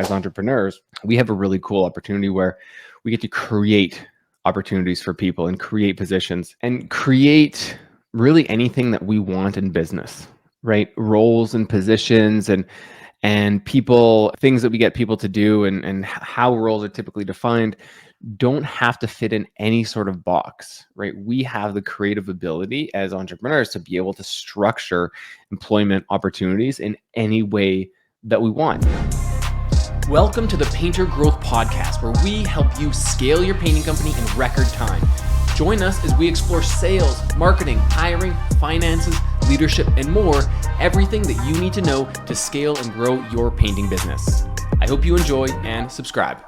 as entrepreneurs, we have a really cool opportunity where we get to create opportunities for people and create positions and create really anything that we want in business, right? Roles and positions and people, things that we get people to do and how roles are typically defined don't have to fit in any sort of box, right? We have the creative ability as entrepreneurs to be able to structure employment opportunities in any way that we want. Welcome to the Painter Growth Podcast, where we help you scale your painting company in record time. Join us as we explore sales, marketing, hiring, finances, leadership, and more, everything that you need to know to scale and grow your painting business. I hope you enjoy and subscribe.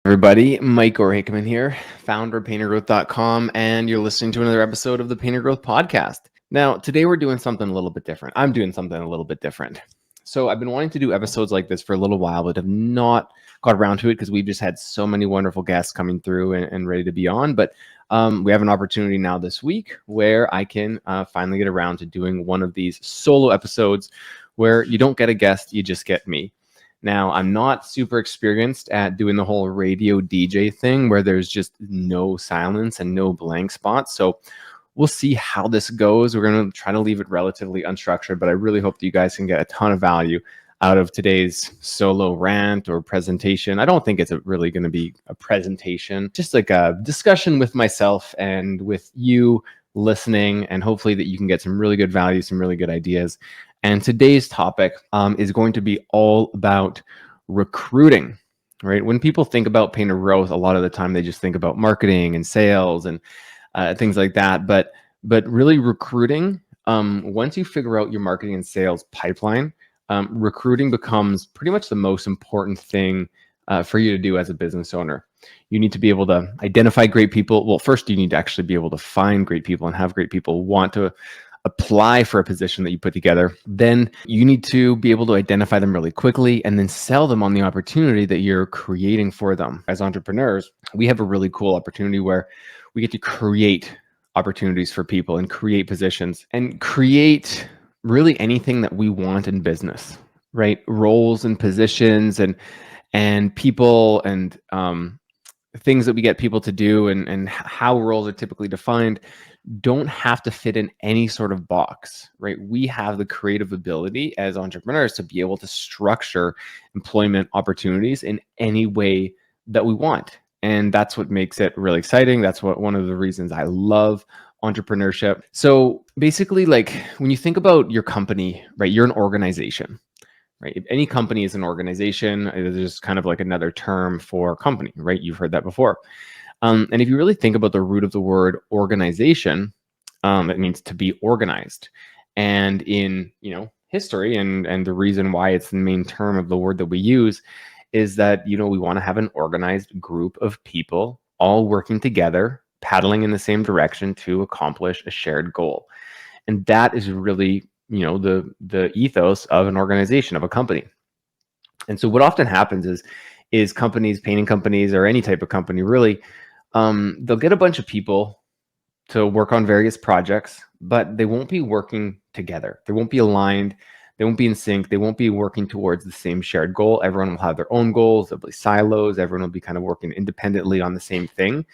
Everybody, Mike Gorhakeman here, founder of PainterGrowth.com, and you're listening to another episode of the Painter Growth Podcast. Now, today we're doing something a little bit different. I'm doing something a little bit different. So I've been wanting to do episodes like this for a little while, but have not got around to it because we've just had so many wonderful guests coming through and ready to be on. But we have an opportunity now this week where I can finally get around to doing one of these solo episodes where you don't get a guest, you just get me. Now, I'm not super experienced at doing the whole radio DJ thing where there's just no silence and no blank spots. So we'll see how this goes. We're going to try to leave it relatively unstructured, but I really hope that you guys can get a ton of value out of today's solo rant or presentation. I don't think it's really going to be a presentation, just like a discussion with myself and with you listening, and hopefully that you can get some really good value, some really good ideas. And today's topic is going to be all about recruiting, right? When people think about Painter Growth, a lot of the time they just think about marketing and sales and things like that. But really recruiting, once you figure out your marketing and sales pipeline, recruiting becomes pretty much the most important thing for you to do as a business owner. You need to be able to identify great people. Well, first you need to actually be able to find great people and have great people want to apply for a position that you put together. Then you need to be able to identify them really quickly and then sell them on the opportunity that you're creating for them. As entrepreneurs, we have a really cool opportunity where we get to create opportunities for people and create positions and create really anything that we want in business, right? Roles and positions and people and things that we get people to do and how roles are typically defined don't have to fit in any sort of box, right? We have the creative ability as entrepreneurs to be able to structure employment opportunities in any way that we want. And that's what makes it really exciting. That's one of the reasons I love entrepreneurship. So basically, like when you think about your company, right, you're an organization, right? If any company is an organization, there's just kind of like another term for company, right? You've heard that before. And if you really think about the root of the word organization, it means to be organized. And in history and the reason why it's the main term of the word that we use is that we want to have an organized group of people all working together, paddling in the same direction to accomplish a shared goal. And that is really the ethos of an organization, of a company. And so what often happens is companies, painting companies, or any type of company really, they'll get a bunch of people to work on various projects, but they won't be working together. They won't be aligned. They won't be in sync. They won't be working towards the same shared goal. Everyone will have their own goals. There'll be silos. Everyone will be kind of working independently on the same thing.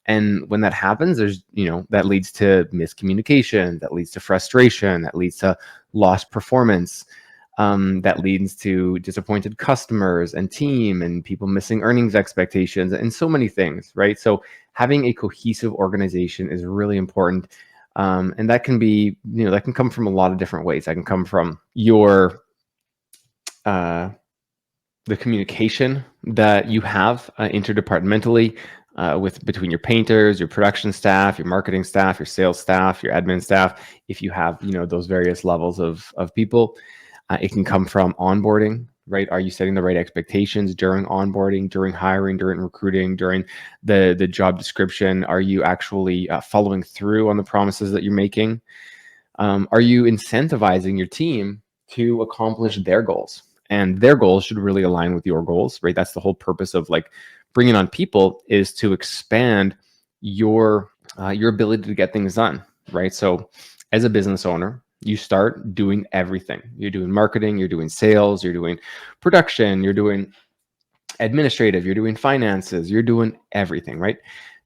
And when that happens, there's, that leads to miscommunication, that leads to frustration, that leads to lost performance. That leads to disappointed customers and team and people missing earnings expectations and so many things, right? So having a cohesive organization is really important. And that can be, that can come from a lot of different ways. That can come from the communication that you have interdepartmentally between your painters, your production staff, your marketing staff, your sales staff, your admin staff. If you have, those various levels of people. It can come from onboarding, right? Are you setting the right expectations during onboarding, during hiring, during recruiting, during the job description? Are you actually following through on the promises that you're making? Are you incentivizing your team to accomplish their goals? And their goals should really align with your goals, right? That's the whole purpose of like bringing on people, is to expand your ability to get things done, right? So as a business owner, You start doing everything. You're doing marketing, you're doing sales, you're doing production, you're doing administrative, you're doing finances, you're doing everything, right?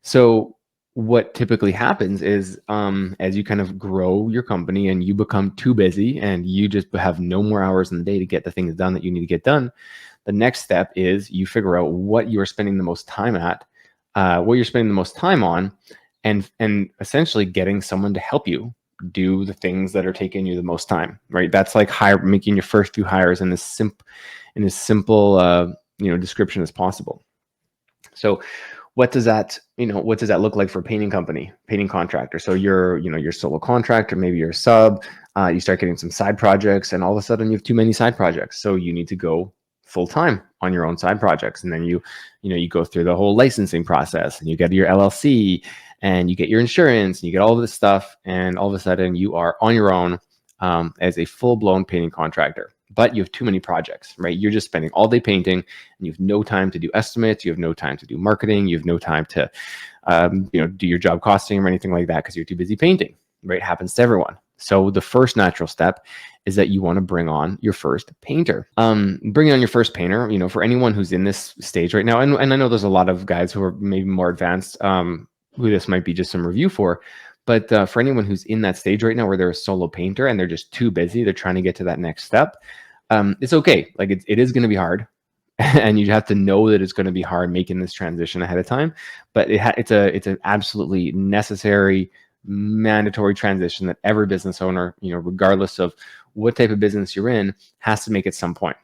So what typically happens is as you kind of grow your company and you become too busy and you just have no more hours in the day to get the things done that you need to get done, the next step is you figure out what you're spending the most time at, what you're spending the most time on, and essentially getting someone to help you do the things that are taking you the most time, right? That's like making your first few hires in this simple description as possible. So what does that look like for a painting company, painting contractor? So you're solo contractor, maybe you're a sub, you start getting some side projects, and all of a sudden you have too many side projects. So you need to go full time on your own side projects. And then you go through the whole licensing process and you get your LLC and you get your insurance and you get all of this stuff. And all of a sudden you are on your own as a full blown painting contractor. But you have too many projects, right? You're just spending all day painting and you have no time to do estimates. You have no time to do marketing. You have no time to, do your job costing or anything like that because you're too busy painting, right? It happens to everyone. So the first natural step is that you want to bring on your first painter. Bringing on your first painter, for anyone who's in this stage right now, and I know there's a lot of guys who are maybe more advanced, who this might be just some review for. But for anyone who's in that stage right now where they're a solo painter and they're just too busy, they're trying to get to that next step. It's okay. Like it is going to be hard, and you have to know that it's going to be hard making this transition ahead of time. But it's an absolutely necessary, mandatory transition that every business owner, regardless of what type of business you're in, has to make at some point.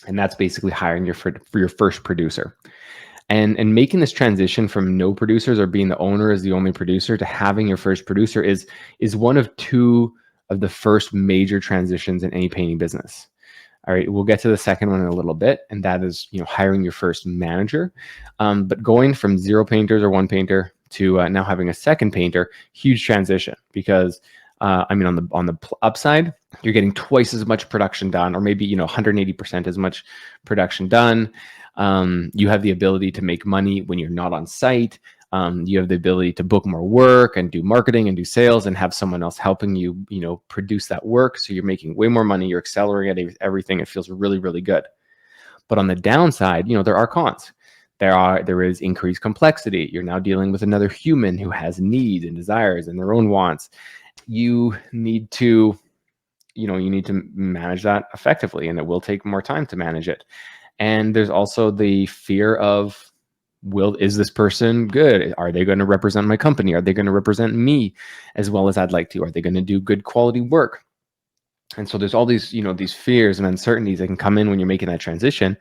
And that's basically hiring for your first producer. And making this transition from no producers or being the owner as the only producer to having your first producer is one of two of the first major transitions in any painting business. All right, we'll get to the second one in a little bit, and that is hiring your first manager. But going from 0 painters or 1 painter to now having a second painter, huge transition because on the upside, you're getting twice as much production done, or maybe 180% as much production done. You have the ability to make money when you're not on site. You have the ability to book more work and do marketing and do sales and have someone else helping you, produce that work. So you're making way more money. You're accelerating everything. It feels really, really good. But on the downside, there are cons. There is increased complexity. You're now dealing with another human who has needs and desires and their own wants. You need to manage that effectively, and it will take more time to manage it. And there's also the fear of, is this person good? Are they going to represent my company? Are they going to represent me as well as I'd like to? Are they going to do good quality work? And so there's all these, these fears and uncertainties that can come in when you're making that transition.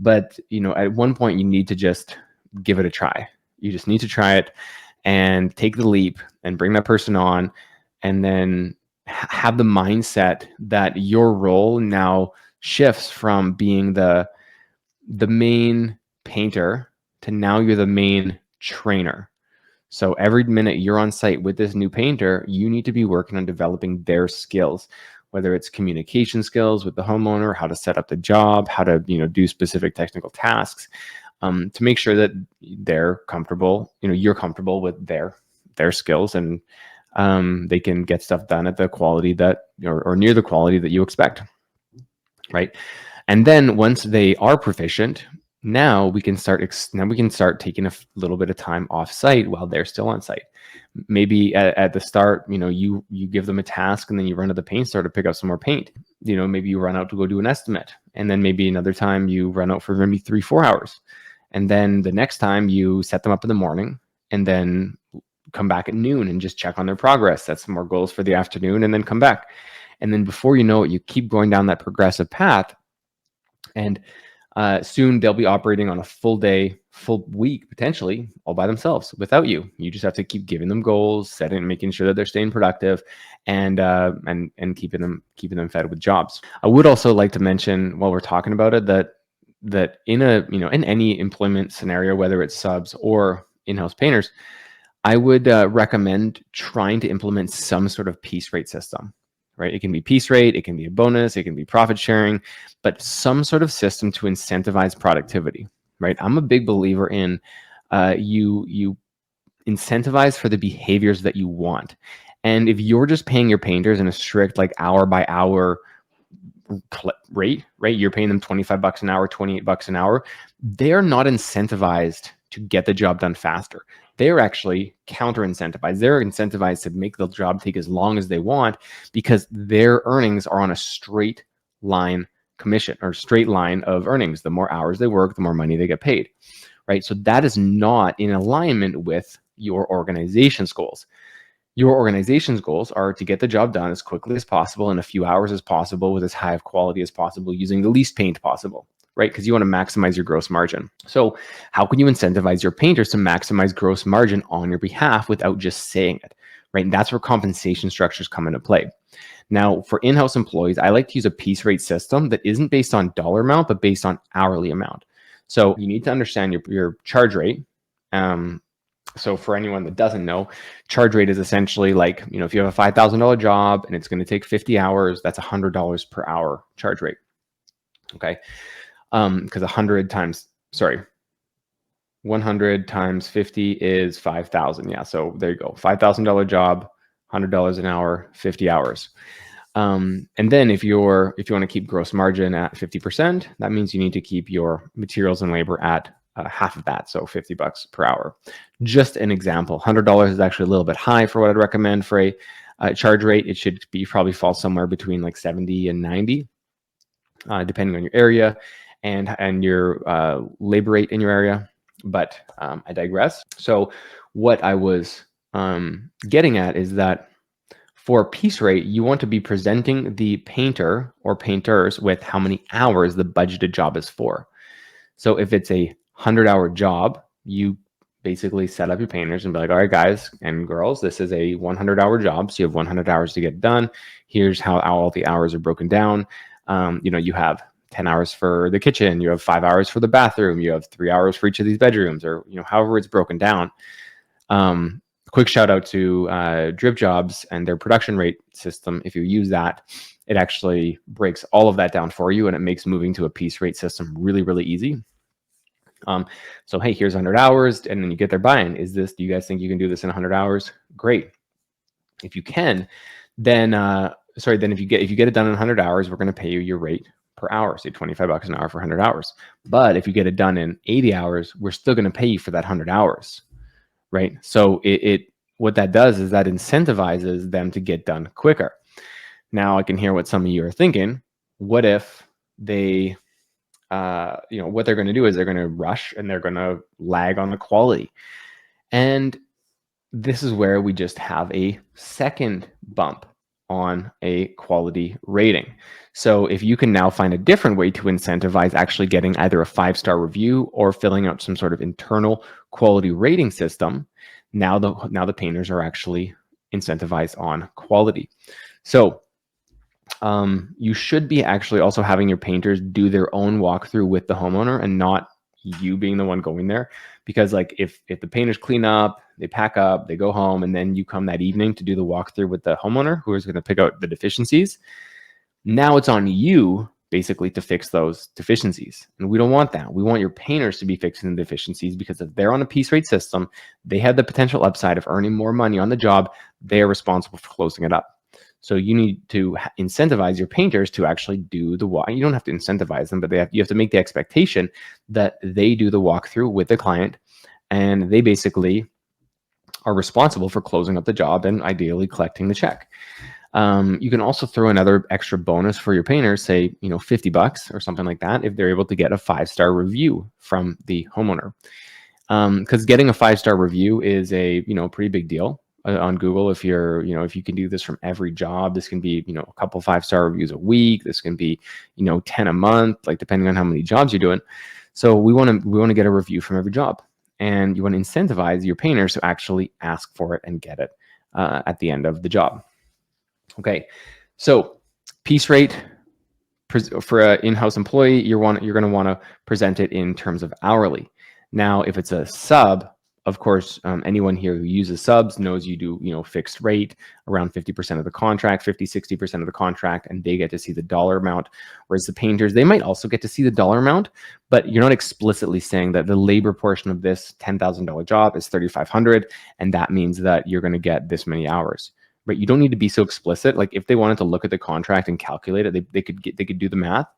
But, at one point you need to just give it a try. You just need to try it and take the leap and bring that person on, and then have the mindset that your role now shifts from being the main painter to now you're the main trainer. So every minute you're on site with this new painter, you need to be working on developing their skills, whether it's communication skills with the homeowner, how to set up the job, how to do specific technical tasks, to make sure that they're comfortable, you're comfortable with their skills, and they can get stuff done at the quality that or near the quality that you expect, right? And then once they are proficient, now we can start taking a little bit of time off site while they're still on site. Maybe at the start, you give them a task and then you run to the paint store to pick up some more paint. Maybe you run out to go do an estimate, and then maybe another time you run out for maybe 3-4 hours. And then the next time you set them up in the morning and then come back at noon and just check on their progress, set some more goals for the afternoon, and then come back. And then before you know it, you keep going down that progressive path. And soon they'll be operating on a full day, full week, potentially all by themselves without you. You just have to keep giving them goals, making sure that they're staying productive, and keeping them fed with jobs. I would also like to mention, while we're talking about it, that in any employment scenario, whether it's subs or in-house painters, I would recommend trying to implement some sort of piece rate system. Right? It can be piece rate, it can be a bonus, it can be profit sharing, but some sort of system to incentivize productivity, right? I'm a big believer in you incentivize for the behaviors that you want. And if you're just paying your painters in a strict like hour by hour rate, right? You're paying them $25 an hour, $28 an hour. They're not incentivized to get the job done faster. They're actually counter incentivized. They're incentivized to make the job take as long as they want because their earnings are on a straight line commission or straight line of earnings. The more hours they work, the more money they get paid, right? So that is not in alignment with your organization's goals. Your organization's goals are to get the job done as quickly as possible in a few hours as possible with as high of quality as possible using the least paint possible, right? Because you want to maximize your gross margin. So how can you incentivize your painters to maximize gross margin on your behalf without just saying it, right? And that's where compensation structures come into play. Now, for in-house employees, I like to use a piece rate system that isn't based on dollar amount, but based on hourly amount. So you need to understand your charge rate. So for anyone that doesn't know, charge rate is essentially like, if you have a $5,000 job and it's going to take 50 hours, that's $100 per hour charge rate. Okay. Because 100 times 50 is 5,000. Yeah. So there you go. $5,000 job, $100 an hour, 50 hours. And then if you want to keep gross margin at 50%, that means you need to keep your materials and labor at half of that, so $50 per hour. Just an example. $100 is actually a little bit high for what I'd recommend for a charge rate. It should be probably fall somewhere between like 70 and 90, depending on your area and your labor rate in your area. But I digress. So what I was getting at is that for piece rate, you want to be presenting the painter or painters with how many hours the budgeted job is for. So if it's a 100-hour job, you basically set up your painters and be like, all right, guys and girls, this is a 100-hour job. So you have 100 hours to get done. Here's how all the hours are broken down. You have 10 hours for the kitchen. You have 5 hours for the bathroom. You have 3 hours for each of these bedrooms, or, however it's broken down. Quick shout out to Drip Jobs and their production rate system. If you use that, it actually breaks all of that down for you, and it makes moving to a piece rate system really, really easy. So, hey, here's 100 hours, and then you get their buy-in. Do you guys think you can do this in 100 hours? Great. If you can, then if you get it done in 100 hours, we're going to pay you your rate per hour, say $25 an hour for 100 hours. But if you get it done in 80 hours, we're still going to pay you for that 100 hours, right? So what that does is that incentivizes them to get done quicker. Now I can hear what some of you are thinking. What if they what they're going to do is they're going to rush and they're going to lag on the quality. And this is where we just have a second bump on a quality rating. So if you can now find a different way to incentivize actually getting either a 5-star review or filling out some sort of internal quality rating system, now the painters are actually incentivized on quality. So you should be actually also having your painters do their own walkthrough with the homeowner and not you being the one going there. Because like if the painters clean up, they pack up, they go home, and then you come that evening to do the walkthrough with the homeowner who is going to pick out the deficiencies, now it's on you basically to fix those deficiencies. And we don't want that. We want your painters to be fixing the deficiencies, because if they're on a piece rate system, they have the potential upside of earning more money on the job. They are responsible for closing it up. So you need to incentivize your painters to actually do the walk. You don't have to incentivize them, but you have to make the expectation that they do the walkthrough with the client, and they basically are responsible for closing up the job and ideally collecting the check. You can also throw another extra bonus for your painters, say, $50 or something like that, if they're able to get a 5-star review from the homeowner. Because getting a 5-star review is a pretty big deal on Google. If you can do this from every job, this can be a couple 5-star reviews a week. This can be 10 a month, like depending on how many jobs you're doing. So we want to get a review from every job, and you want to incentivize your painters to actually ask for it and get it at the end of the job. Okay, so piece rate for an in-house employee, you're going to want to present it in terms of hourly. Now, if it's a sub, of course, anyone here who uses subs knows you do, fixed rate around 50% of the contract, 50-60% of the contract, and they get to see the dollar amount. Whereas the painters, they might also get to see the dollar amount, but you're not explicitly saying that the labor portion of this $10,000 job is $3,500, and that means that you're going to get this many hours. right? You don't need to be so explicit. Like if they wanted to look at the contract and calculate it, they could do the math,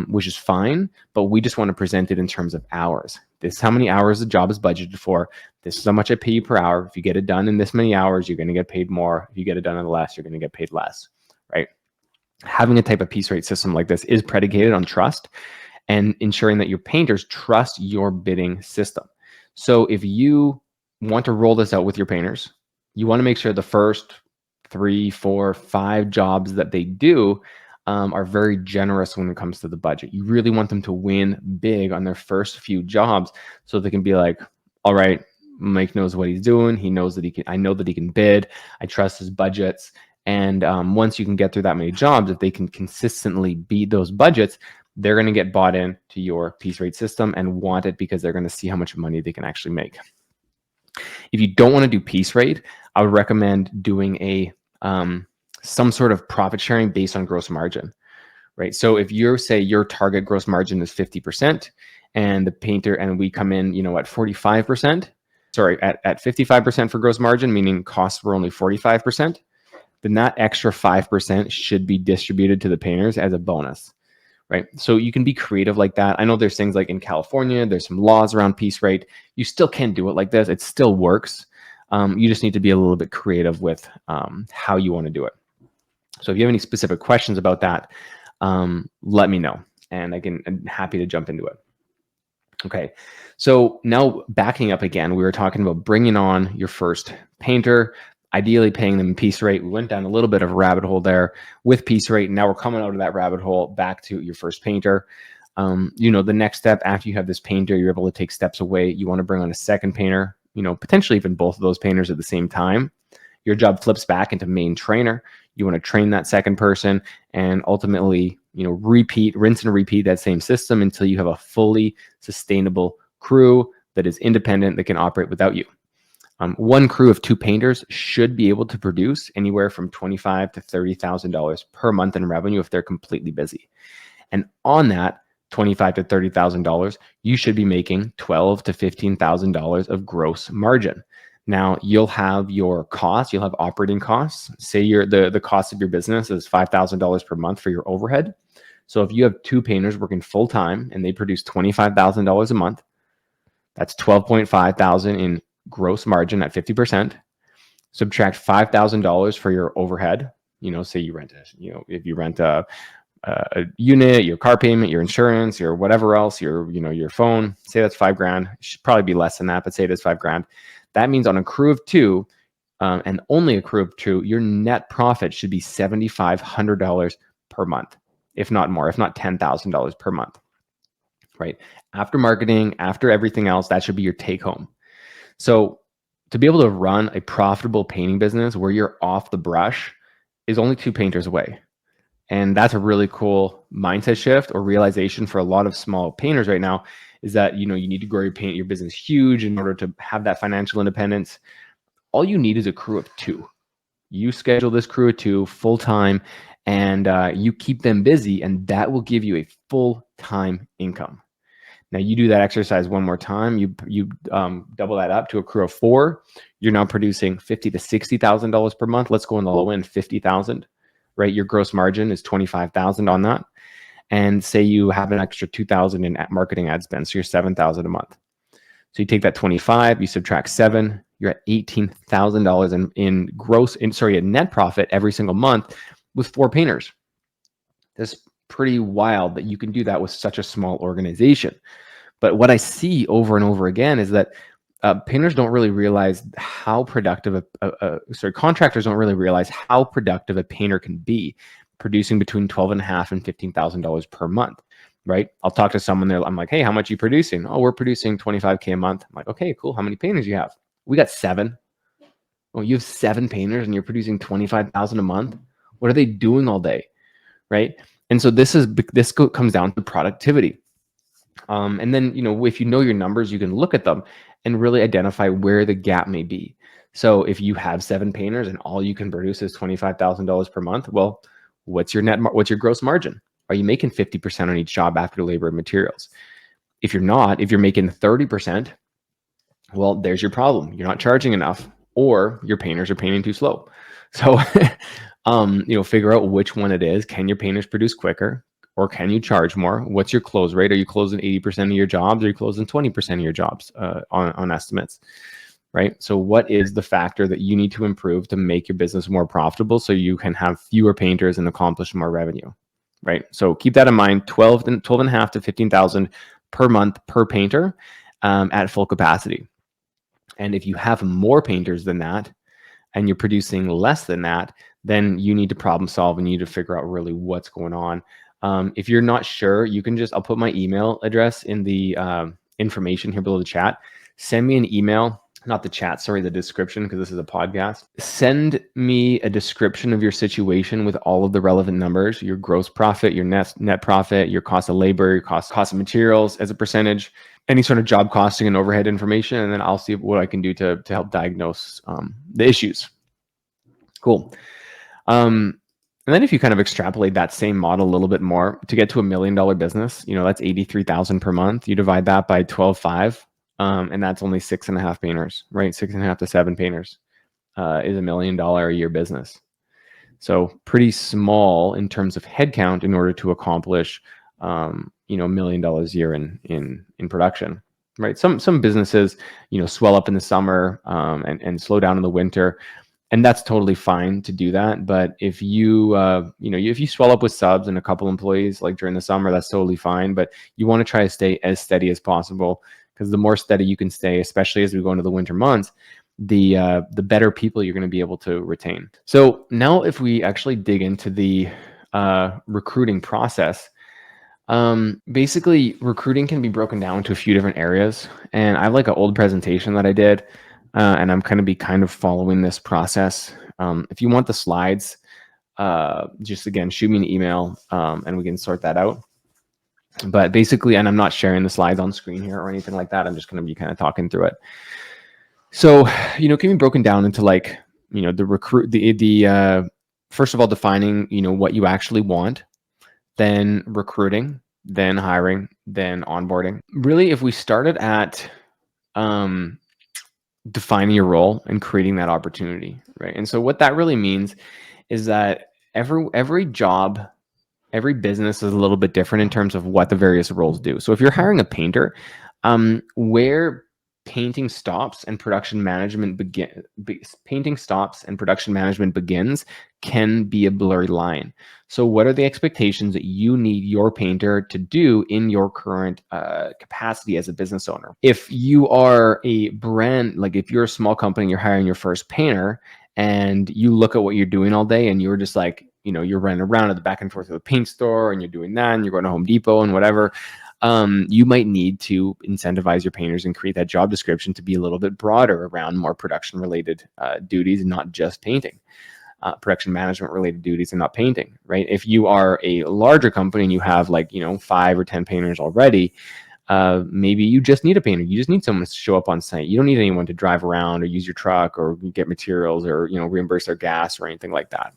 which is fine, but we just want to present it in terms of hours. This is how many hours the job is budgeted for. This is how much I pay you per hour. If you get it done in this many hours, you're going to get paid more. If you get it done in less, you're going to get paid less, right? Having a type of piece rate system like this is predicated on trust and ensuring that your painters trust your bidding system. So if you want to roll this out with your painters, you want to make sure the first 3, 4, 5 jobs that they do are very generous when it comes to the budget. You really want them to win big on their first few jobs so they can be like, all right, Mike knows what he's doing. He knows that he can, I know that he can bid. I trust his budgets. And once you can get through that many jobs, if they can consistently beat those budgets, they're going to get bought in to your piece rate system and want it because they're going to see how much money they can actually make. If you don't want to do piece rate, I would recommend doing a some sort of profit sharing based on gross margin, right? So if you say your target gross margin is 50% and the painter and we come in, at 45%, sorry, at 55% for gross margin, meaning costs were only 45%, then that extra 5% should be distributed to the painters as a bonus, right? So you can be creative like that. I know there's things like in California, there's some laws around piece rate. You still can do it like this. It still works. You just need to be a little bit creative with how you want to do it. So if you have any specific questions about that, let me know, and I'm happy to jump into it. Okay, so now backing up again, we were talking about bringing on your first painter, ideally paying them piece rate. We went down a little bit of a rabbit hole there with piece rate. And now we're coming out of that rabbit hole back to your first painter. The next step after you have this painter, you're able to take steps away. You want to bring on a second painter, potentially even both of those painters at the same time. Your job flips back into main trainer. You want to train that second person and ultimately, rinse and repeat that same system until you have a fully sustainable crew that is independent, that can operate without you. One crew of 2 painters should be able to produce anywhere from $25,000 to $30,000 per month in revenue if they're completely busy. And on that $25,000 to $30,000, you should be making $12,000 to $15,000 of gross margin. Now you'll have your costs, you'll have operating costs. Say the cost of your business is $5,000 per month for your overhead. So if you have 2 painters working full time and they produce $25,000 a month, that's $12,500 in gross margin at 50%. Subtract $5,000 for your overhead. Say you rent if you rent a unit, your car payment, your insurance, your whatever else, your phone. Say that's $5,000. It should probably be less than that, but say it is $5,000. That means on a crew of 2, and only a crew of 2, your net profit should be $7,500 per month, if not more, if not $10,000 per month, right? After marketing, after everything else, that should be your take home. So to be able to run a profitable painting business where you're off the brush is only 2 painters away. And that's a really cool mindset shift or realization for a lot of small painters right now, is that, you need to grow your business huge in order to have that financial independence. All you need is a crew of 2. You schedule this crew of 2 full time and you keep them busy, and that will give you a full-time income. Now you do that exercise one more time. You double that up to a crew of 4. You're now producing $50,000 to $60,000 per month. Let's go on the low end, $50,000, right? Your gross margin is $25,000 on that. And say you have an extra $2,000 in marketing ad spend, so you're $7,000 a month. So you take that 25, you subtract 7, you're at $18,000 in net profit every single month with 4 painters. That's pretty wild that you can do that with such a small organization. But what I see over and over again is that painters don't really realize how productive contractors don't really realize how productive a painter can be, producing between $12,500 and $15,000 per month, right? I'll talk to someone there. I'm like, hey, how much are you producing? Oh, we're producing $25K a month. I'm like, okay, cool. How many painters do you have? We got 7. Oh, you have 7 painters and you're producing $25,000 a month. What are they doing all day, right? And so this comes down to productivity. And then, if you know your numbers, you can look at them and really identify where the gap may be. So if you have 7 painters and all you can produce is $25,000 per month, well, what's your gross margin? Are you making 50% on each job after labor and materials? If you're not, if you're making 30%, well, there's your problem. You're not charging enough, or your painters are painting too slow. So, figure out which one it is. Can your painters produce quicker, or can you charge more? What's your close rate? Are you closing 80% of your jobs, or are you closing 20% of your jobs on estimates? Right. So what is the factor that you need to improve to make your business more profitable so you can have fewer painters and accomplish more revenue? Right. So keep that in mind. 12 and a half to 15,000 per month per painter at full capacity. And if you have more painters than that and you're producing less than that, then you need to problem solve and you need to figure out really what's going on. If you're not sure, you can I'll put my email address in the information here below the chat. Send me an email. Not the chat, sorry, the description, because this is a podcast. Send me a description of your situation with all of the relevant numbers, your gross profit, your net profit, your cost of labor, your cost of materials as a percentage, any sort of job costing and overhead information, and then I'll see what I can do to help diagnose the issues. Cool. And then if you kind of extrapolate that same model a little bit more to get to $1 million business, that's 83,000 per month. You divide that by 12.5. And that's only 6.5 painters, right? 6.5 to 7 painters is $1 million a year business. So pretty small in terms of headcount in order to accomplish, $1 million a year in production, right? Some businesses, swell up in the summer and slow down in the winter. And that's totally fine to do that. But if you, if you swell up with subs and a couple employees like during the summer, that's totally fine. But you want to try to stay as steady as possible, because the more steady you can stay, especially as we go into the winter months, the better people you're going to be able to retain. So now if we actually dig into the recruiting process, basically recruiting can be broken down to a few different areas. And I have like an old presentation that I did, and I'm going to be kind of following this process. If you want the slides, just again, shoot me an email and we can sort that out. But basically, and I'm not sharing the slides on screen here or anything like that. I'm just going to be kind of talking through it. So, it can be broken down into like, the first of all, defining, what you actually want, then recruiting, then hiring, then onboarding. Really, if we started at defining your role and creating that opportunity, right? And so what that really means is that every job, every business is a little bit different in terms of what the various roles do. So if you're hiring a painter, where painting stops and production management begins can be a blurry line. So what are the expectations that you need your painter to do in your current capacity as a business owner? If you are a brand, like if you're a small company and you're hiring your first painter and you look at what you're doing all day and you're just like, you're running around at the back and forth of the paint store and you're doing that and you're going to Home Depot and whatever, you might need to incentivize your painters and create that job description to be a little bit broader around more production related duties, and not just painting. Production management related duties and not painting, right? If you are a larger company and you have 5 or 10 painters already, maybe you just need a painter. You just need someone to show up on site. You don't need anyone to drive around or use your truck or get materials or reimburse their gas or anything like that.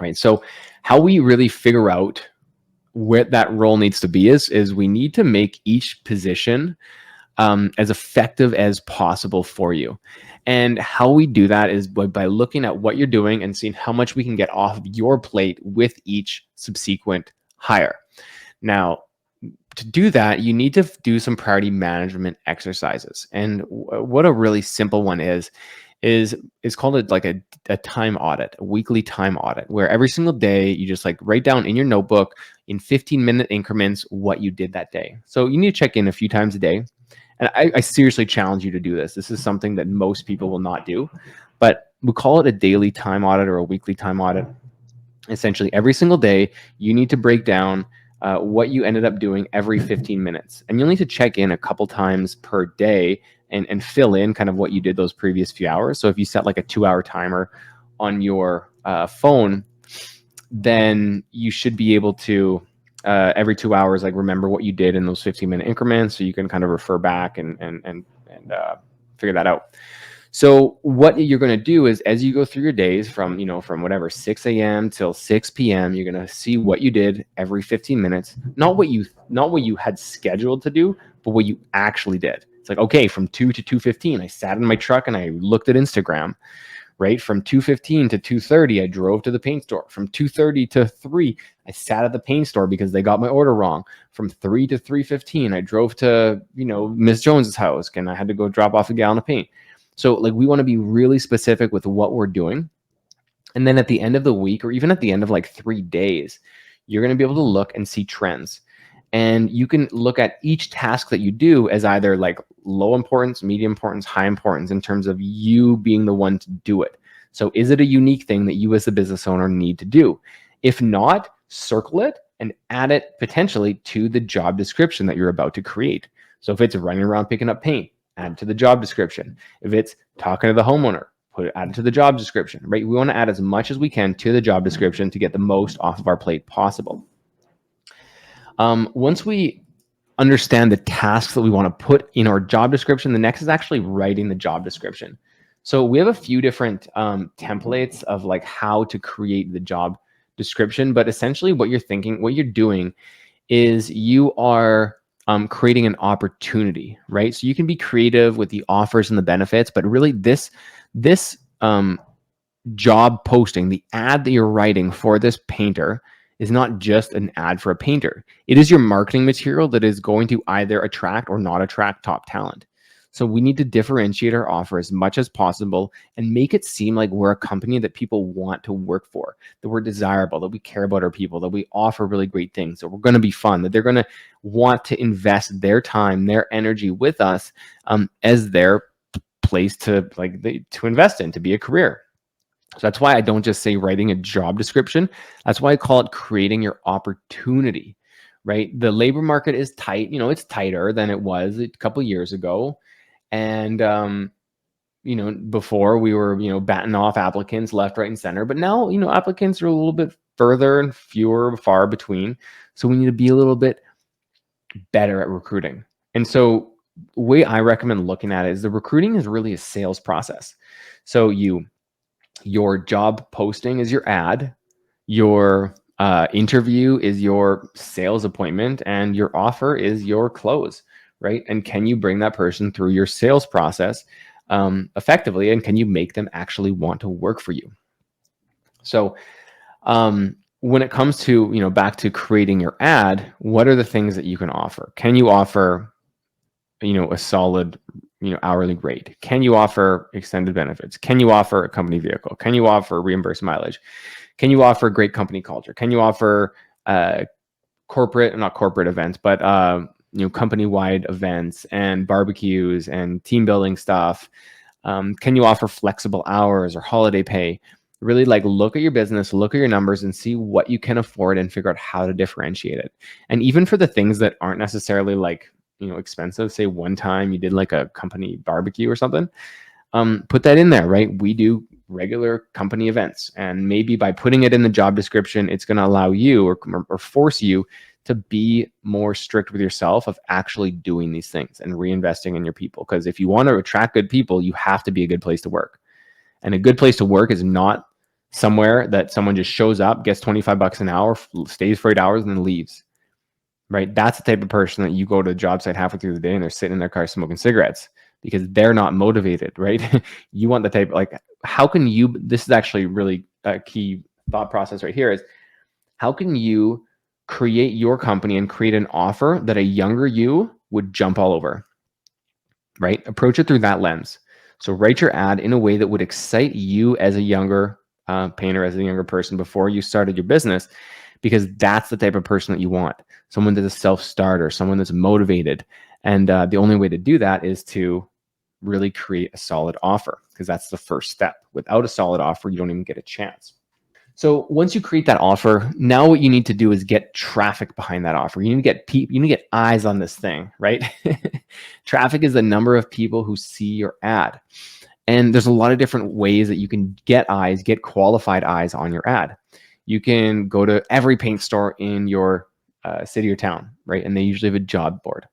Right. So how we really figure out what that role needs to be is we need to make each position as effective as possible for you. And how we do that is by looking at what you're doing and seeing how much we can get off of your plate with each subsequent hire. Now, to do that, you need to do some priority management exercises. And what a really simple one is called like a time audit, a weekly time audit, where every single day you just write down in your notebook in 15-minute increments what you did that day. So you need to check in a few times a day. And I seriously challenge you to do this. This is something that most people will not do, but we call it a daily time audit or a weekly time audit. Essentially, every single day, you need to break down what you ended up doing every 15 minutes. And you'll need to check in a couple times per day and fill in kind of what you did those previous few hours. So if you set like a 2-hour timer on your phone, then you should be able to every 2 hours, remember what you did in those 15-minute increments, so you can kind of refer back and figure that out. So what you're going to do is, as you go through your days from whatever 6 a.m. till 6 p.m., you're going to see what you did every 15 minutes, not what you had scheduled to do, but what you actually did. It's like, okay, from 2 to 2:15, I sat in my truck and I looked at Instagram, right? From 2:15 to 2:30, I drove to the paint store. From 2:30 to 3, I sat at the paint store because they got my order wrong. From 3 to 3:15, I drove to, Miss Jones's house and I had to go drop off a gallon of paint. So like we want to be really specific with what we're doing. And then at the end of the week, or even at the end of like 3 days, you're going to be able to look and see trends. And you can look at each task that you do as either like low importance, medium importance, high importance in terms of you being the one to do it. So is it a unique thing that you as a business owner need to do? If not, circle it and add it potentially to the job description that you're about to create. So if it's running around picking up paint, add it to the job description. If it's talking to the homeowner, add it to the job description, right? We want to add as much as we can to the job description to get the most off of our plate possible. Once we understand the tasks that we want to put in our job description, the next is actually writing the job description. So we have a few different templates of like how to create the job description, but essentially what you're doing is you are creating an opportunity, right? So you can be creative with the offers and the benefits, but really this job posting, the ad that you're writing for this painter is not just an ad for a painter. It is your marketing material that is going to either attract or not attract top talent. So we need to differentiate our offer as much as possible and make it seem like we're a company that people want to work for, that we're desirable, that we care about our people, that we offer really great things, that we're going to be fun, that they're going to want to invest their time, their energy with us as their place to invest in, to be a career. So that's why I don't just say writing a job description. That's why I call it creating your opportunity, right? The labor market is tight. It's tighter than it was a couple of years ago. And, before we were, batting off applicants left, right, and center. But now, applicants are a little bit further and far between. So we need to be a little bit better at recruiting. And so the way I recommend looking at it is the recruiting is really a sales process. So your job posting is your ad, your interview is your sales appointment, and your offer is your close, right? And can you bring that person through your sales process effectively, and can you make them actually want to work for you? So when it comes to, back to creating your ad, what are the things that you can offer? Can you offer, a solid hourly rate? Can you offer extended benefits? Can you offer a company vehicle? Can you offer reimbursed mileage? Can you offer great company culture? Can you offer not corporate events, but company-wide events and barbecues and team building stuff? Can you offer flexible hours or holiday pay? Really look at your business, look at your numbers and see what you can afford and figure out how to differentiate it. And even for the things that aren't necessarily expensive, say one time you did like a company barbecue or something, put that in there, right? We do regular company events, and maybe by putting it in the job description, it's going to allow you or force you to be more strict with yourself of actually doing these things and reinvesting in your people. Because if you want to attract good people, you have to be a good place to work. And a good place to work is not somewhere that someone just shows up, gets $25 an hour, stays for 8 hours, and then leaves. Right? That's the type of person that you go to the job site halfway through the day and they're sitting in their car smoking cigarettes because they're not motivated, right? You want the type, how can you, this is actually really a key thought process right here, is how can you create your company and create an offer that a younger you would jump all over, right? Approach it through that lens. So write your ad in a way that would excite you as a younger painter, as a younger person before you started your business, because that's the type of person that you want. Someone that's a self-starter, someone that's motivated. And the only way to do that is to really create a solid offer, because that's the first step. Without a solid offer, you don't even get a chance. So once you create that offer, now what you need to do is get traffic behind that offer. You need to get eyes on this thing, right? Traffic is the number of people who see your ad. And there's a lot of different ways that you can get qualified eyes on your ad. You can go to every paint store in your city or town, right? And they usually have a job board.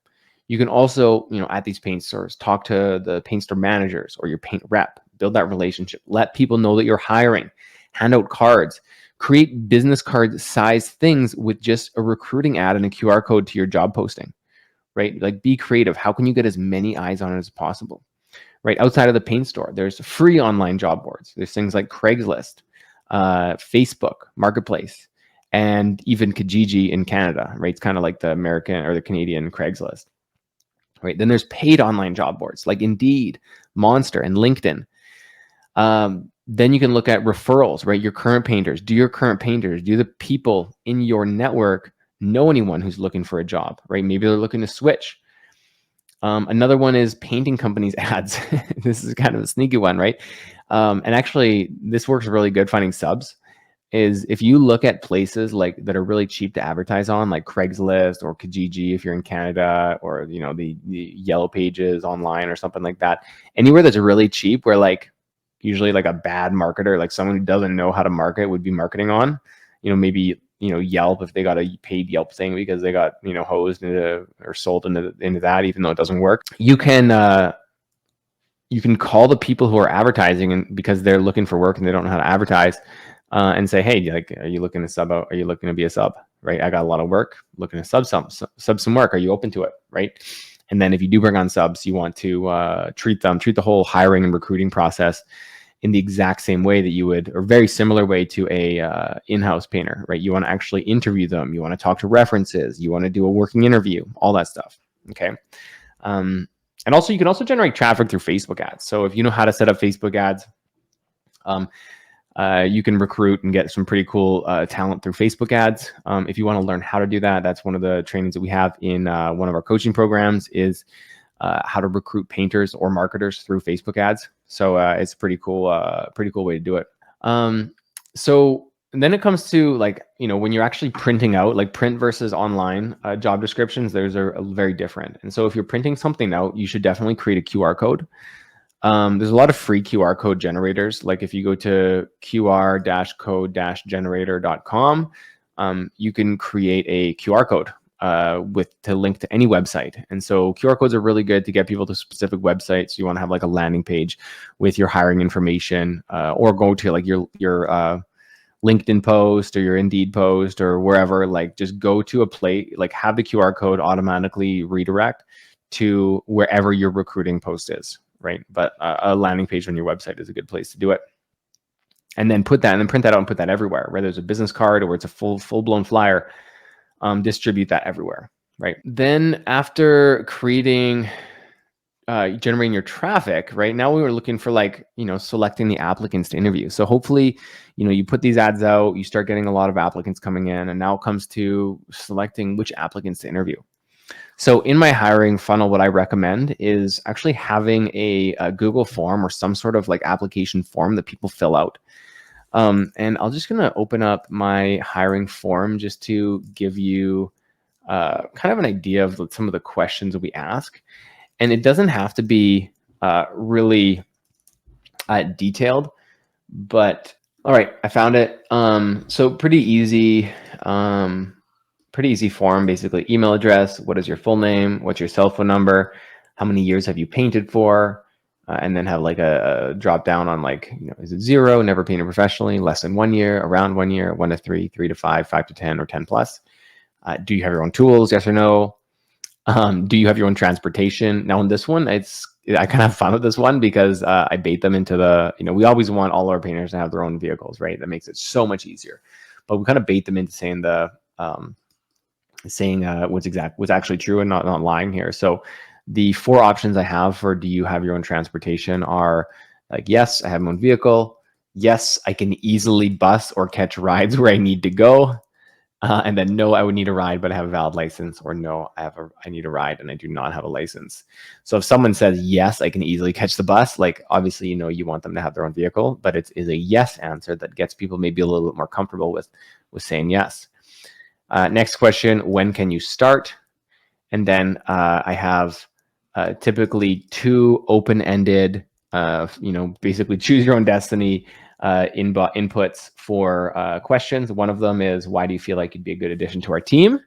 You can also, at these paint stores, talk to the paint store managers or your paint rep, build that relationship, let people know that you're hiring, hand out cards, create business card size things with just a recruiting ad and a QR code to your job posting, right? Be creative. How can you get as many eyes on it as possible, right? Outside of the paint store, there's free online job boards. There's things like Craigslist, Facebook Marketplace, and even Kijiji in Canada, right? It's kind of like the American or the Canadian Craigslist, right? Then there's paid online job boards like Indeed, Monster, and LinkedIn. Then you can look at referrals, right? Your current painters. Do your current painters, do the people in your network know anyone who's looking for a job, right? Maybe they're looking to switch. Another one is painting companies ads. This is kind of a sneaky one, right? And actually, this works really good finding subs. Is if you look at places like that are really cheap to advertise on, like Craigslist or Kijiji if you're in Canada, or the Yellow Pages online or something like that. Anywhere that's really cheap, where like usually like a bad marketer, like someone who doesn't know how to market, would be marketing on. Maybe Yelp, if they got a paid Yelp thing because they got hosed into or sold into that, even though it doesn't work. You can call the people who are advertising, and because they're looking for work and they don't know how to advertise, and say, hey, like, are you looking to sub out? Are you looking to be a sub? Right? I got a lot of work, looking to sub some work. Are you open to it? Right? And then if you do bring on subs, you want to treat the whole hiring and recruiting process in the exact same way that you would, or very similar way to a in-house painter, right? You want to actually interview them. You want to talk to references. You want to do a working interview, all that stuff. Okay. And also, you can also generate traffic through Facebook ads. So if you know how to set up Facebook ads, you can recruit and get some pretty cool talent through Facebook ads. If you want to learn how to do that, that's one of the trainings that we have in one of our coaching programs, is how to recruit painters or marketers through Facebook ads. So it's a pretty cool way to do it. So then it comes to when you're actually printing out, like print versus online job descriptions, those are very different. And so if you're printing something out, you should definitely create a QR code. There's a lot of free QR code generators. Like if you go to qr-code-generator.com, you can create a QR code to link to any website. And so QR codes are really good to get people to specific websites. You want to have like a landing page with your hiring information, or go to like your LinkedIn post or your Indeed post or wherever. Like just go to a place, like have the QR code automatically redirect to wherever your recruiting post is. Right. But a landing page on your website is a good place to do it. And then print that out and put that everywhere, whether it's a business card or it's a full-blown flyer. Distribute that everywhere. Right. Then after generating your traffic, right now we were looking for selecting the applicants to interview. So hopefully, you put these ads out, you start getting a lot of applicants coming in, and now it comes to selecting which applicants to interview. So in my hiring funnel, what I recommend is actually having a Google form or some sort of like application form that people fill out. And I'm just going to open up my hiring form just to give you kind of an idea of some of the questions that we ask. And it doesn't have to be really detailed, but all right, I found it. So pretty easy form, basically. Email address, what is your full name, what's your cell phone number, how many years have you painted for, and then have like a drop down on is it 0, never painted professionally, less than 1 year, around 1 year, 1 to 3, 3 to 5, 5 to 10, or 10 plus. Do you have your own tools, yes or no? Do you have your own transportation? Now on this one, I kind of have fun with this one because I bait them into we always want all our painters to have their own vehicles, right? That makes it so much easier. But we kind of bait them into saying what's actually true and not lying here. So the 4 options I have for do you have your own transportation are like, yes, I have my own vehicle. Yes, I can easily bus or catch rides where I need to go. And then no, I would need a ride, but I have a valid license, or no, I need a ride and I do not have a license. So if someone says, yes, I can easily catch the bus, like obviously, you want them to have their own vehicle, but it is a yes answer that gets people maybe a little bit more comfortable with saying yes. Next question, when can you start? And then I have typically 2 open-ended, basically choose your own destiny inputs for questions. One of them is, why do you feel like you'd be a good addition to our team?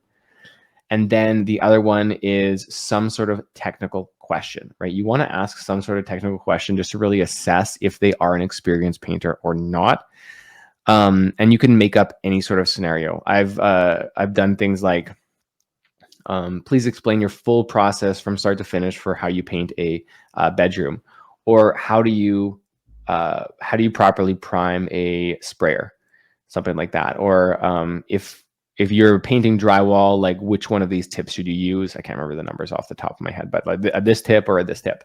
And then the other one is some sort of technical question, right? You want to ask some sort of technical question just to really assess if they are an experienced painter or not. And you can make up any sort of scenario. I've done things like, please explain your full process from start to finish for how you paint a bedroom, Or how do you properly prime a sprayer, something like that. Or if you're painting drywall, like which one of these tips should you use? I can't remember the numbers off the top of my head, but like this tip or this tip,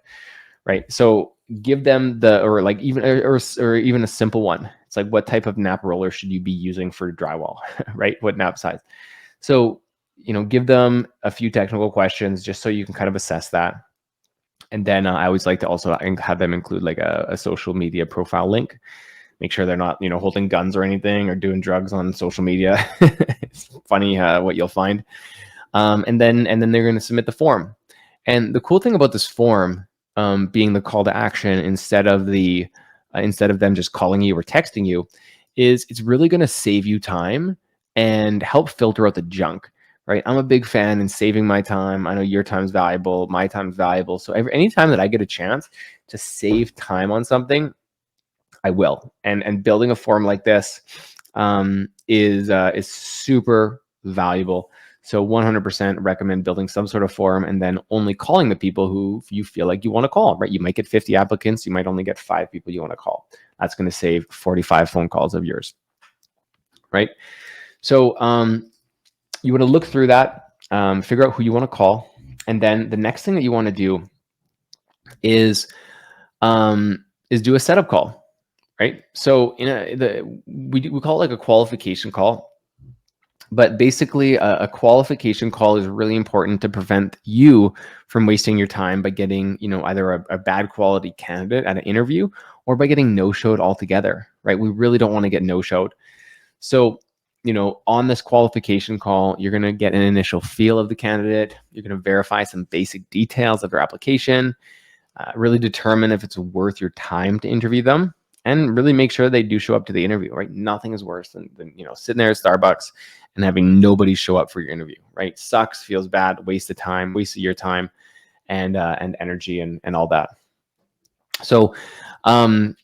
right? So give them or even a simple one. It's like, what type of nap roller should you be using for drywall, right? What nap size? So, give them a few technical questions just so you can kind of assess that. And then I always like to also have them include like a social media profile link. Make sure they're not, holding guns or anything or doing drugs on social media. It's funny what you'll find. And then they're going to submit the form. And the cool thing about this form being the call to action instead of them just calling you or texting you is it's really going to save you time and help filter out the junk. Right. I'm a big fan in saving my time. I know your time's valuable. My time's valuable. So anytime that I get a chance to save time on something, I will. And building a form like this is super valuable. So 100% recommend building some sort of form and then only calling the people who you feel like you want to call, right? You might get 50 applicants. You might only get 5 people you want to call. That's going to save 45 phone calls of yours, right? So you want to look through that, figure out who you want to call. And then the next thing that you want to do is do a setup call, right? So we call it like a qualification call. But basically, a qualification call is really important to prevent you from wasting your time by getting, either a bad quality candidate at an interview or by getting no-showed altogether, right? We really don't want to get no-showed. So, on this qualification call, you're going to get an initial feel of the candidate. You're going to verify some basic details of their application, really determine if it's worth your time to interview them, and really make sure they do show up to the interview, right? Nothing is worse than sitting there at Starbucks and having nobody show up for your interview, right? Sucks, feels bad, waste of time, waste of your time and energy and all that. So when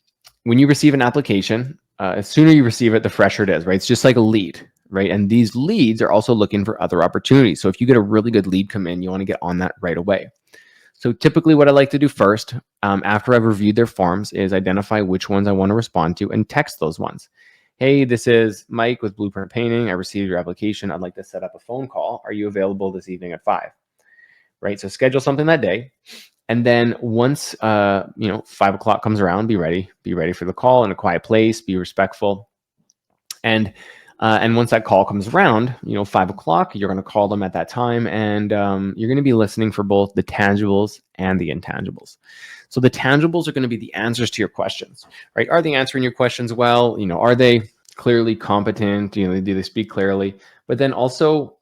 you receive an application, the sooner you receive it, the fresher it is, right? It's just like a lead, right? And these leads are also looking for other opportunities. So if you get a really good lead come in, you want to get on that right away. So typically what I like to do first, after I've reviewed their forms, is identify which ones I want to respond to and text those ones. Hey, this is Mike with Blueprint Painting. I received your application. I'd like to set up a phone call. Are you available this evening at 5? Right? So schedule something that day. And then once 5 o'clock comes around, be ready for the call in a quiet place, be respectful. And once that call comes around, 5 o'clock, you're going to call them at that time, and you're going to be listening for both the tangibles and the intangibles. So the tangibles are going to be the answers to your questions, right? Are they answering your questions well? Are they clearly competent? Do they speak clearly? But then also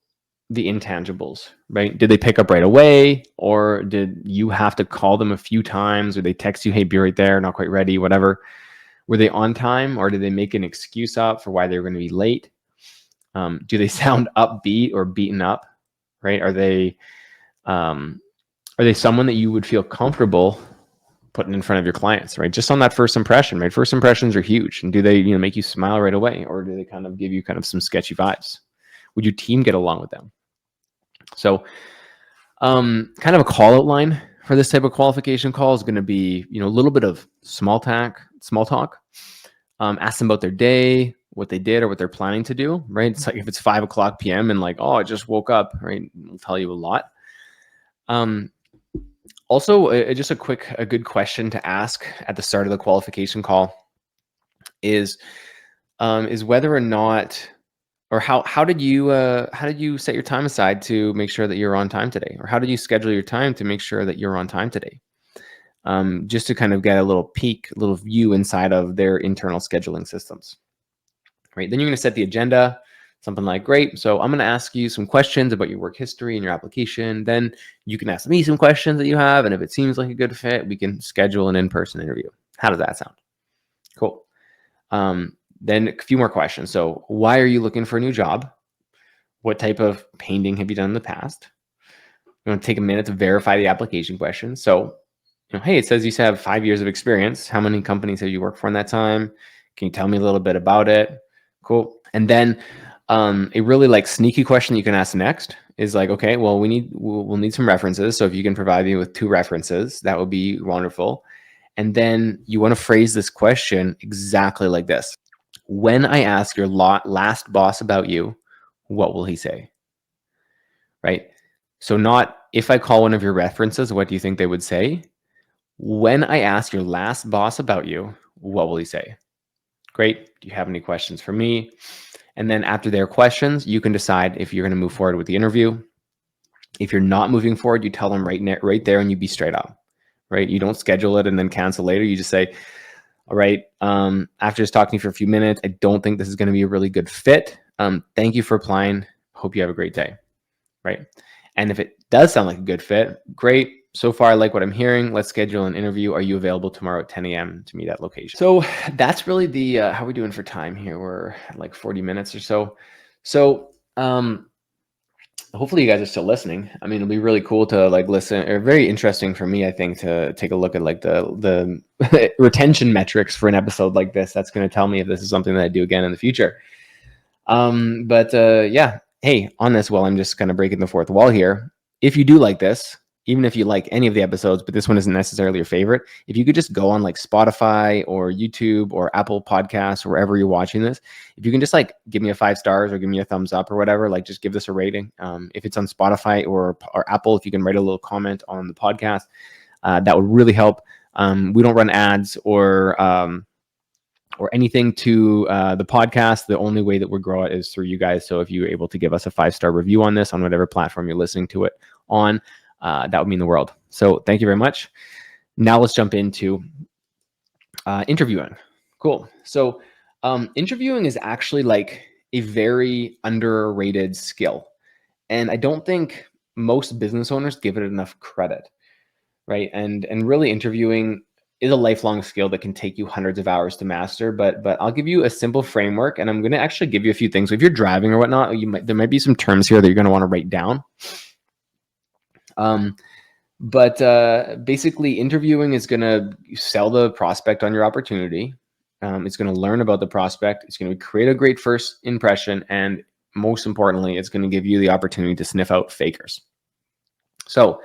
the intangibles, right? Did they pick up right away, or did you have to call them a few times, or they text you, hey, be right there, not quite ready, whatever? Were they on time, or did they make an excuse up for why they were going to be late? Do they sound upbeat or beaten up, right? Are they someone that you would feel comfortable putting in front of your clients, right? Just on that first impression, right? First impressions are huge. And do they, make you smile right away, or do they kind of give you kind of some sketchy vibes? Would your team get along with them? So, kind of a call out line for this type of qualification call is going to be, a little bit of small talk. Ask them about their day, what they did, or what they're planning to do, right? It's like if it's 5 o'clock p.m. and like, oh, I just woke up, right? It'll tell you a lot. Also, just a good question to ask at the start of the qualification call is whether or not, or how did you set your time aside to make sure that you're on time today, or how did you schedule your time to make sure that you're on time today? Just to kind of get a little little view inside of their internal scheduling systems, right? Then you're going to set the agenda, something like, great, so I'm going to ask you some questions about your work history and your application. Then you can ask me some questions that you have, and if it seems like a good fit, we can schedule an in-person interview. How does that sound? Cool. Then a few more questions. So why are you looking for a new job? What type of painting have you done in the past? I'm going to take a minute to verify the application question. So, hey, it says you have 5 years of experience. How many companies have you worked for in that time? Can you tell me a little bit about it? Cool. And then a really sneaky question you can ask next is like, okay, well, we'll need some references. So if you can provide me with 2 references, that would be wonderful. And then you want to phrase this question exactly like this. When I ask your last boss about you, what will he say? Right? So not if I call one of your references, what do you think they would say? When I ask your last boss about you, what will he say? Great. Do you have any questions for me? And then after their questions, you can decide if you're going to move forward with the interview. If you're not moving forward, you tell them right there, and you be straight up, right? You don't schedule it and then cancel later. You just say, all right, after just talking to you for a few minutes, I don't think this is going to be a really good fit. Thank you for applying. Hope you have a great day, right? And if it does sound like a good fit, great. So far, I like what I'm hearing. Let's schedule an interview. Are you available tomorrow at 10 a.m. to meet at location? So that's really the, how are we doing for time here? We're at like 40 minutes or so. So hopefully you guys are still listening. I mean, it'll be really cool to like listen, or very interesting for me, I think, to take a look at like the retention metrics for an episode like this. That's going to tell me if this is something that I do again in the future. Yeah. Hey, on this, I'm just kind of breaking the fourth wall here. If you do like this, even if you like any of the episodes, but this one isn't necessarily your favorite, if you could just go on like Spotify or YouTube or Apple Podcasts, or wherever you're watching this, if you can just like give me a 5 stars or give me a thumbs up or whatever, like just give this a rating. If it's on Spotify or Apple, if you can write a little comment on the podcast, that would really help. We don't run ads or anything to the podcast. The only way that we grow it is through you guys. So if you're able to give us a 5-star review on this, on whatever platform you're listening to it on, that would mean the world. So thank you very much. Now let's jump into interviewing. Cool. So interviewing is actually like a very underrated skill. And I don't think most business owners give it enough credit, right? And really interviewing is a lifelong skill that can take you hundreds of hours to master. But I'll give you a simple framework, and I'm going to actually give you a few things. So if you're driving or whatnot, there might be some terms here that you're going to want to write down. Basically, interviewing is going to sell the prospect on your opportunity. It's going to learn about the prospect. It's going to create a great first impression, and most importantly, it's going to give you the opportunity to sniff out fakers. So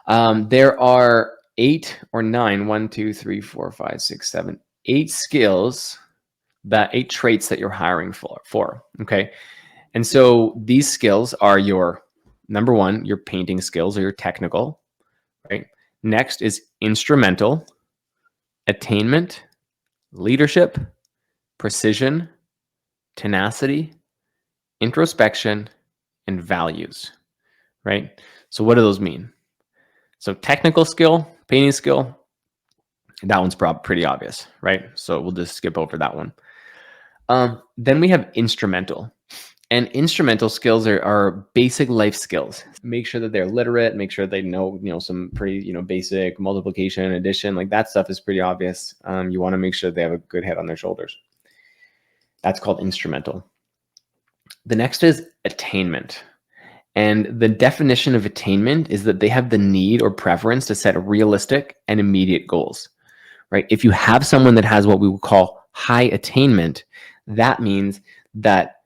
there are 8 or 9, 1, 2, 3, 4, 5, 6, 7, 8 skills, 8 traits that you're hiring for. Okay. And so these skills are your number 1, your painting skills, or your technical, right? Next is instrumental, attainment, leadership, precision, tenacity, introspection, and values, right? So what do those mean? So technical skill, painting skill, that one's pretty obvious, right? So we'll just skip over that one. Then we have instrumental. And instrumental skills are basic life skills. Make sure that they're literate, make sure they know, some pretty, basic multiplication, addition, like that stuff is pretty obvious. You want to make sure they have a good head on their shoulders. That's called instrumental. The next is attainment. And the definition of attainment is that they have the need or preference to set realistic and immediate goals, right? If you have someone that has what we would call high attainment, that means that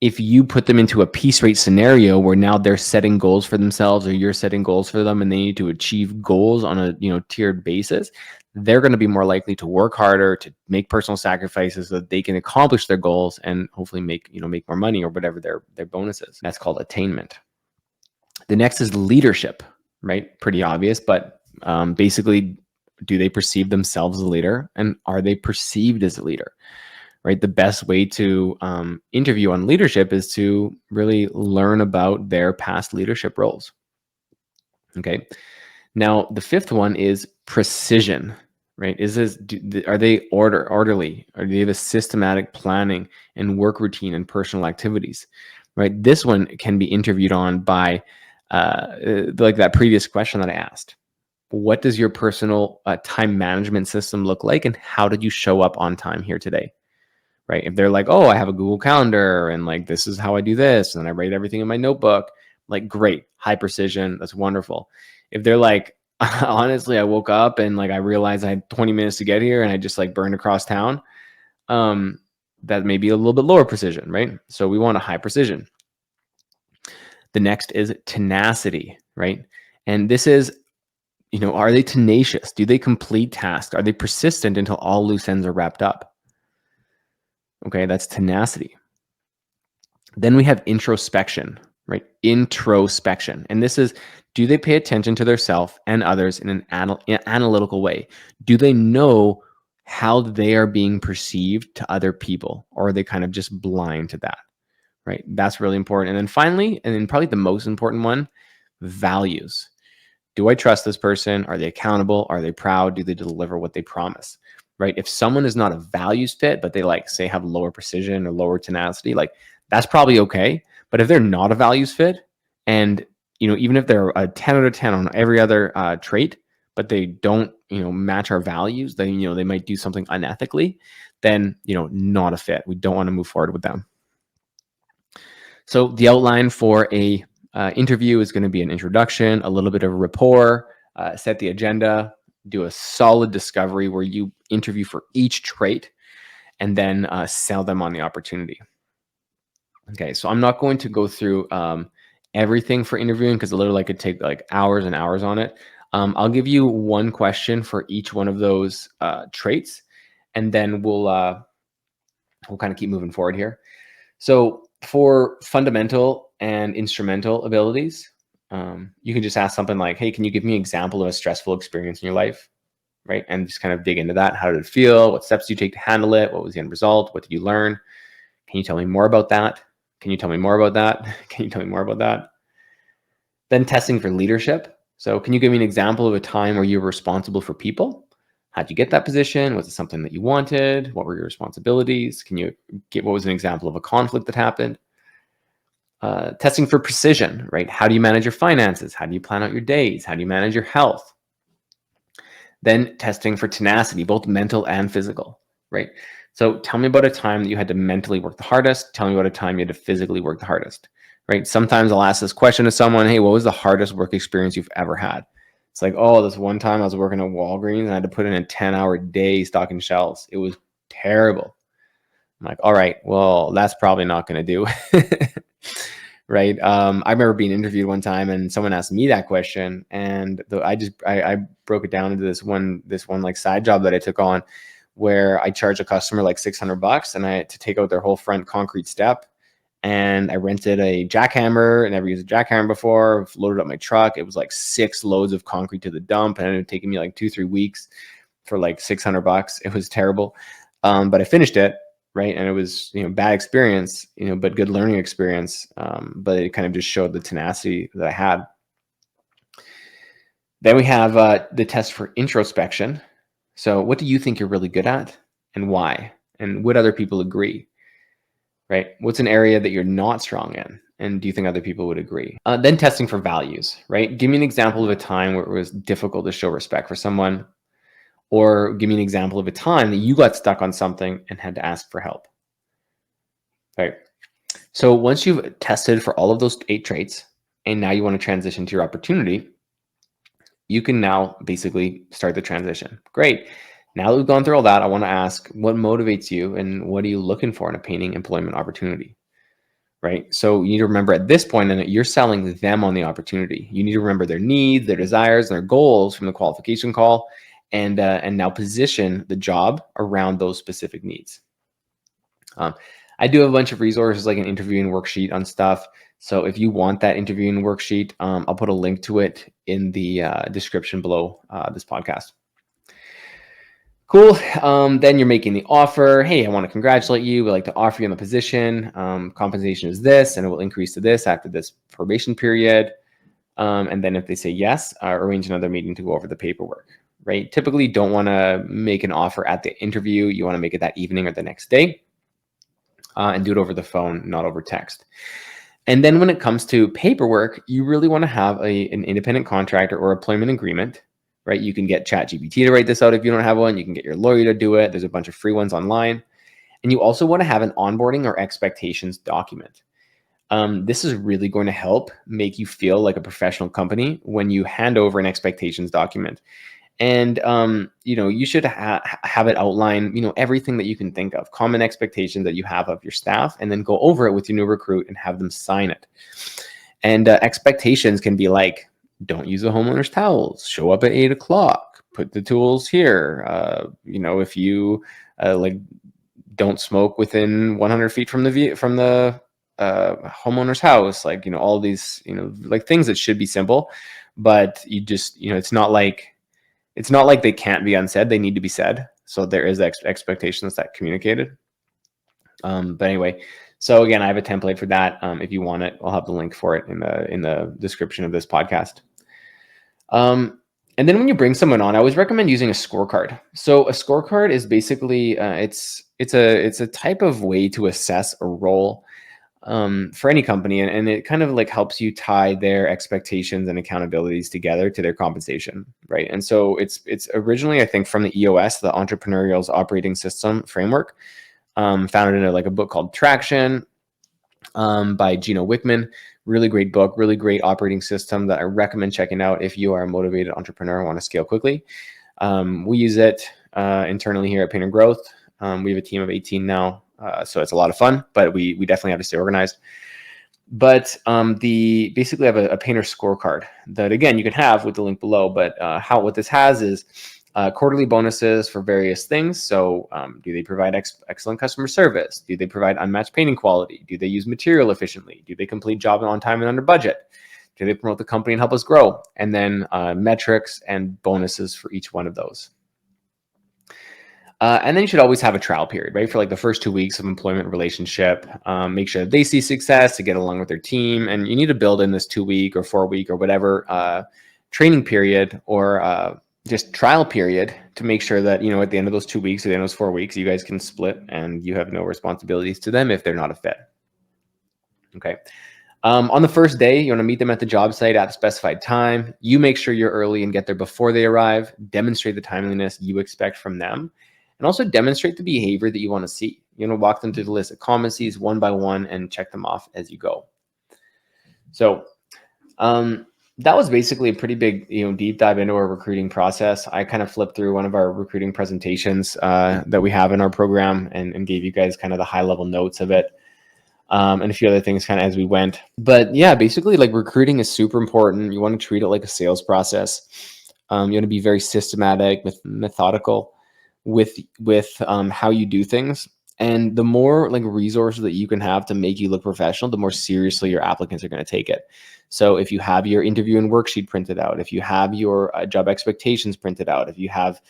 if you put them into a piece rate scenario where now they're setting goals for themselves, or you're setting goals for them, and they need to achieve goals on a tiered basis, they're going to be more likely to work harder, to make personal sacrifices so that they can accomplish their goals and hopefully make more money, or whatever their bonus is. That's called attainment. The next is leadership, right? Pretty obvious, but basically, do they perceive themselves as a leader, and are they perceived as a leader? Right? The best way to interview on leadership is to really learn about their past leadership roles. Okay. Now, the 5th one is precision, right? Are they orderly? Or do they have a systematic planning and work routine and personal activities, right? This one can be interviewed on by like that previous question that I asked. What does your personal time management system look like, and how did you show up on time here today? Right? If they're like, oh, I have a Google Calendar, and like, this is how I do this, and I write everything in my notebook, like, great, high precision, that's wonderful. If they're like, honestly, I woke up and like I realized I had 20 minutes to get here, and I just like burned across town, that may be a little bit lower precision, right? So we want a high precision. The next is tenacity, right? And this is Are they tenacious? Do they complete tasks? Are they persistent until all loose ends are wrapped up? Okay, that's tenacity. Then we have introspection, right? Introspection. And this is, do they pay attention to themselves and others in an analytical way? Do they know how they are being perceived to other people? Or are they kind of just blind to that, right? That's really important. And then finally, and then probably the most important one, values. Do I trust this person? Are they accountable? Are they proud? Do they deliver what they promise? Right? If someone is not a values fit, but they say have lower precision or lower tenacity, that's probably okay. But if they're not a values fit, and even if they're a 10 out of 10 on every other trait, but they don't match our values, then they might do something unethically, then not a fit. We don't want to move forward with them. So the outline for a interview is going to be an introduction, a little bit of rapport, set the agenda, do a solid discovery where you interview for each trait, and then sell them on the opportunity. Okay, so I'm not going to go through everything for interviewing because literally I could take hours and hours on it. I'll give you one question for each one of those traits, and then we'll kind of keep moving forward here. So for fundamental and instrumental abilities, you can just ask something like, hey, can you give me an example of a stressful experience in your life? Right? And just kind of dig into that. How did it feel? What steps did you take to handle it? What was the end result? What did you learn? Can you tell me more about that? Can you tell me more about that? Can you tell me more about that? Then testing for leadership. So can you give me an example of a time where you were responsible for people? How'd you get that position? Was it something that you wanted? What were your responsibilities? Can you what was an example of a conflict that happened? Testing for precision, right? How do you manage your finances? How do you plan out your days? How do you manage your health? Then testing for tenacity, both mental and physical, right? So tell me about a time that you had to mentally work the hardest. Tell me about a time you had to physically work the hardest, right? Sometimes I'll ask this question to someone, hey, what was the hardest work experience you've ever had? It's like, oh, this one time I was working at Walgreens and I had to put in a 10-hour day stocking shelves. It was terrible. I'm like, all right, well, that's probably not going to do. Right. I remember being interviewed one time and someone asked me that question. And I broke it down into this one side job that I took on where I charged a customer like $600 and I had to take out their whole front concrete step. And I rented a jackhammer and never used a jackhammer before, loaded up my truck. It was like 6 loads of concrete to the dump. And it had taken me like 2-3 weeks for like $600. It was terrible. But I finished it. Right. And it was, bad experience, but good learning experience. But it kind of just showed the tenacity that I had. Then we have the test for introspection. So what do you think you're really good at and why? And would other people agree? Right? What's an area that you're not strong in? And do you think other people would agree? Then testing for values, right? Give me an example of a time where it was difficult to show respect for someone. Or give me an example of a time that you got stuck on something and had to ask for help. Right. So once you've tested for all of those 8 traits, and now you want to transition to your opportunity, you can now basically start the transition. Great. Now that we've gone through all that, I want to ask, what motivates you and what are you looking for in a painting employment opportunity? Right. So you need to remember at this point that you're selling them on the opportunity. You need to remember their needs, their desires, and their goals from the qualification call. And now position the job around those specific needs. I do have a bunch of resources like an interviewing worksheet on stuff. So if you want that interviewing worksheet, I'll put a link to it in the description below this podcast. Cool. Then you're making the offer. Hey, I want to congratulate you. We'd like to offer you on the position. Compensation is this, and it will increase to this after this probation period. And then if they say yes, arrange another meeting to go over the paperwork. Right? Typically don't want to make an offer at the interview. You want to make it that evening or the next day and do it over the phone, not over text. And then when it comes to paperwork, you really want to have an independent contractor or employment agreement, right? You can get ChatGPT to write this out if you don't have one. You can get your lawyer to do it. There's a bunch of free ones online. And you also want to have an onboarding or expectations document. This is really going to help make you feel like a professional company when you hand over an expectations document. And, you should have it outline, everything that you can think of, common expectations that you have of your staff, and then go over it with your new recruit and have them sign it. And expectations can be like, don't use the homeowner's towels, show up at 8 o'clock, put the tools here. If you don't smoke within 100 feet from the homeowner's house, all these, things that should be simple, but you just, it's not like they can't be unsaid. They need to be said. So there is expectations that communicated. But anyway, so again, I have a template for that. If you want it, I'll have the link for it in the description of this podcast. And then when you bring someone on, I always recommend using a scorecard. So a scorecard is basically it's a type of way to assess a role for any company, and it kind of helps you tie their expectations and accountabilities together to their compensation, right? And so it's originally, I think, from the EOS, the Entrepreneurial's Operating System Framework, founded in a book called Traction by Gino Wickman. Really great book, really great operating system that I recommend checking out if you are a motivated entrepreneur and want to scale quickly. We use it internally here at Painter Growth. We have a team of 18 now, so it's a lot of fun, but we definitely have to stay organized. But basically have a painter scorecard that, again, you can have with the link below. But what this has is quarterly bonuses for various things. So do they provide excellent customer service? Do they provide unmatched painting quality? Do they use material efficiently? Do they complete job on time and under budget? Do they promote the company and help us grow? And then metrics and bonuses for each one of those. And then you should always have a trial period, right? For the first 2 weeks of employment relationship, make sure that they see success to get along with their team. And you need to build in this 2-week or 4-week or whatever training period or just trial period to make sure that, at the end of those 2 weeks or the end of those 4 weeks, you guys can split and you have no responsibilities to them if they're not a fit. Okay. On the first day, you want to meet them at the job site at the specified time. You make sure you're early and get there before they arrive. Demonstrate the timeliness you expect from them. And also demonstrate the behavior that you want to see. Walk them through the list of competencies one by one and check them off as you go. So that was basically a pretty big, deep dive into our recruiting process. I kind of flipped through one of our recruiting presentations that we have in our program and gave you guys kind of the high level notes of it. And a few other things kind of as we went. But yeah, basically recruiting is super important. You want to treat it like a sales process. You want to be very systematic, methodical with how you do things. And the more resources that you can have to make you look professional, the more seriously your applicants are going to take it. So if you have your interview and worksheet printed out, if you have your job expectations printed out, if you have,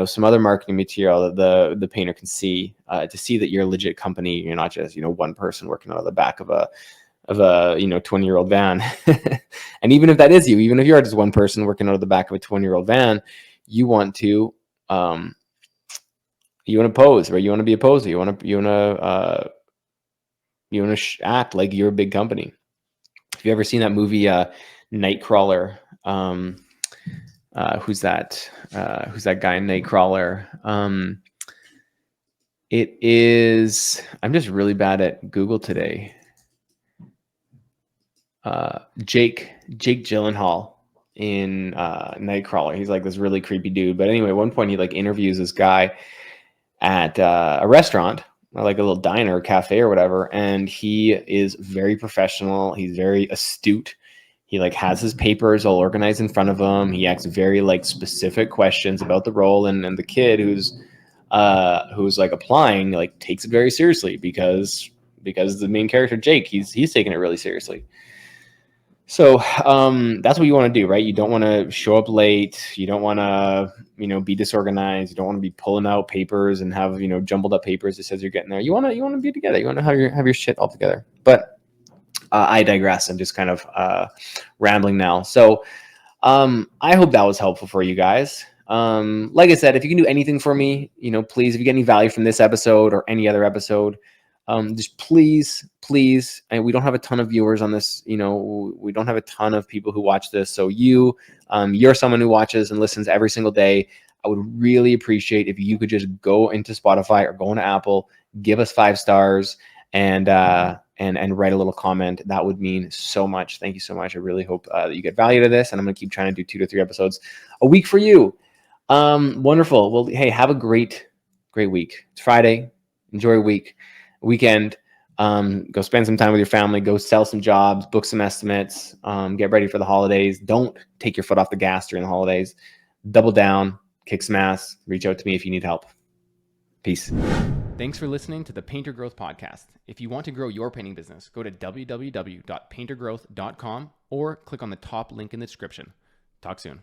some other marketing material that the painter can see to see that you're a legit company, you're not just, one person working out of the back of a 20-year-old van. And even if that is you, even if you are just one person working out of the back of a 20-year-old van, you want to pose, right? You want to be a poser. You want to act like you're a big company. If you ever seen that movie, Nightcrawler, who's that guy in Nightcrawler? It is, I'm just really bad at Google today. Jake Gyllenhaal in Nightcrawler. He's this really creepy dude. But anyway, at one point he interviews this guy at a restaurant, or a little diner, cafe or whatever. And he is very professional. He's very astute. He has his papers all organized in front of him. He asks very specific questions about the role. And the kid who's applying, takes it very seriously because the main character, Jake, he's taking it really seriously. So that's what you want to do, right? You don't want to show up late. You don't want to, be disorganized. You don't want to be pulling out papers and have, jumbled up papers that says you're getting there. You want to be together. You want to have your shit all together. But I digress. I'm just kind of rambling now. So I hope that was helpful for you guys. Like I said, if you can do anything for me, please, if you get any value from this episode or any other episode, just please, and we don't have a ton of viewers on this, we don't have a ton of people who watch this. So you're someone who watches and listens every single day. I would really appreciate if you could just go into Spotify or go into Apple, give us 5 stars and write a little comment. That would mean so much. Thank you so much. I really hope that you get value to this, and I'm going to keep trying to do 2 to 3 episodes a week for you. Wonderful. Well, hey, have a great week. It's Friday. Enjoy your weekend. Go spend some time with your family, go sell some jobs, book some estimates, get ready for the holidays. Don't take your foot off the gas during the holidays. Double down, kick some ass, reach out to me if you need help. Peace. Thanks for listening to the Painter Growth Podcast. If you want to grow your painting business, go to www.paintergrowth.com or click on the top link in the description. Talk soon.